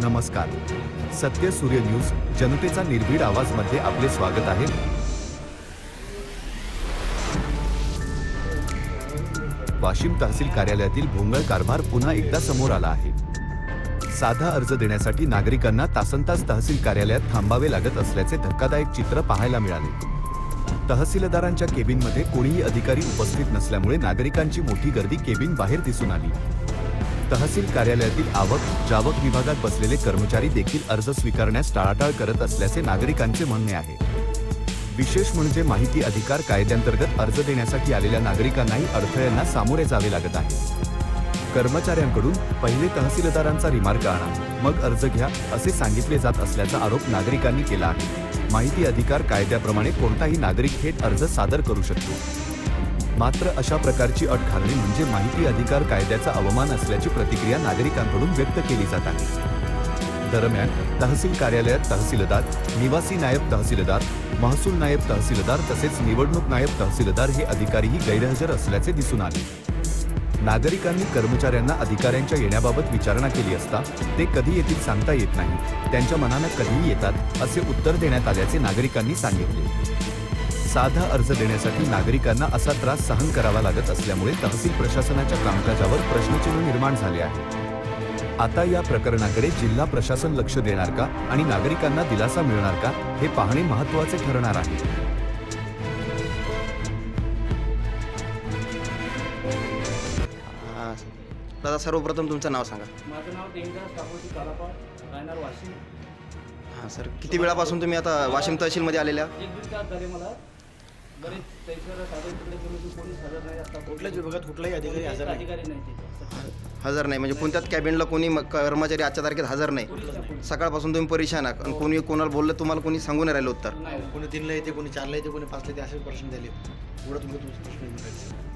नमस्कार. सत्य सूर्य न्यूज जनतेचा निर्भीड आवाज मध्ये आपले स्वागत आहे. वाशिम तहसील कार्यालयातील भोंगळ कारभार पुन्हा एकदा समोर आला आहे. साधा अर्ज देण्यासाठी नागरिकांना तासनतास तहसील कार्यालयात थांबावे लागत असल्याचे धक्कादायक चित्र पाहायला मिळाले. तहसीलदारांच्या केबिनमध्ये कोणीही अधिकारी उपस्थित नसल्यामुळे नागरिकांची मोठी गर्दी केबिन बाहेर दिसून आली. तहसील कार्यालयातील आवक जावक विभागात बसलेले कर्मचारी देखील अर्ज स्वीकारण्यास टाळाटाळ करत असल्याचे नागरिकांचे म्हणणे आहे. विशेष म्हणजे माहिती अधिकार कायद्याअंतर्गत अर्ज देण्यासाठी आलेल्या नागरिकांनाही अडथळ्यांना सामोरे जावे लागत आहे. कर्मचाऱ्यांकडून पहिले तहसीलदारांचा रिमार्क आणा मग अर्ज घ्या असे सांगितले जात असल्याचा आरोप नागरिकांनी केला आहे. माहिती अधिकार कायद्याप्रमाणे कोणताही नागरिक थेट अर्ज सादर करू शकतो. मात्र अशा प्रकारची अट घालणे म्हणजे माहिती अधिकार कायद्याचा अवमान असल्याची प्रतिक्रिया नागरिकांकडून व्यक्त केली जात आहे. दरम्यान तहसील कार्यालयात तहसीलदार, निवासी नायब तहसीलदार, महसूल नायब तहसीलदार तसेच निवडणूक नायब तहसीलदार हे अधिकारीही गैरहजर असल्याचे दिसून आले. नागरिकांनी कर्मचाऱ्यांना अधिकाऱ्यांच्या येण्याबाबत विचारणा केली असता ते कधी येतील सांगता येत नाही, त्यांच्या मनानं कधीही येतात असे उत्तर देण्यात आल्याचे नागरिकांनी सांगितले. साधा अर्ज देण्यासाठी नागरिकांना असा त्रास सहन करावा लागत असल्यामुळे तहसील प्रशासनाच्या कामकाजावर प्रश्नचिन्ह निर्माण झाले आहे. आता या प्रकरणाकडे जिल्हा प्रशासन लक्ष देणार का आणि नागरिकांना दिलासा मिळणार का हे पाहणे महत्त्वाचे ठरणार आहे. दादा सर्वप्रथम तुमचं नाव सांगा. माझं नाव देवीदास कापोती कालापाड, राहणार वाशिम. हां सर, किती वेळापासून तुम्ही आता वाशिम तहसीलमध्ये आलेल्या? 1-2 तास झाले मला. बरेच तहसीलदार साधारण तिकडे गेलो की कोणीच हजर नाही. आता कुठल्याच विभागात कुठलाही अधिकारी हजर नाही. अधिकारी नाही तिथे. हजर नाही म्हणजे कोणत्याच कॅबिनला कोणी कर्मचारी आजच्या तारखेत हजर नाही. सकाळपासून तुम्ही परेशान आहात आणि कोणी कोणाला बोललं तुम्हाला कोणी सांगून नाही राहिलं उत्तर. नाही. कोणी 3ला येते, कोणी 4ला येते, कोणी 5ला येते, असे प्रश्न झाले. एवढं तुमचं प्रश्न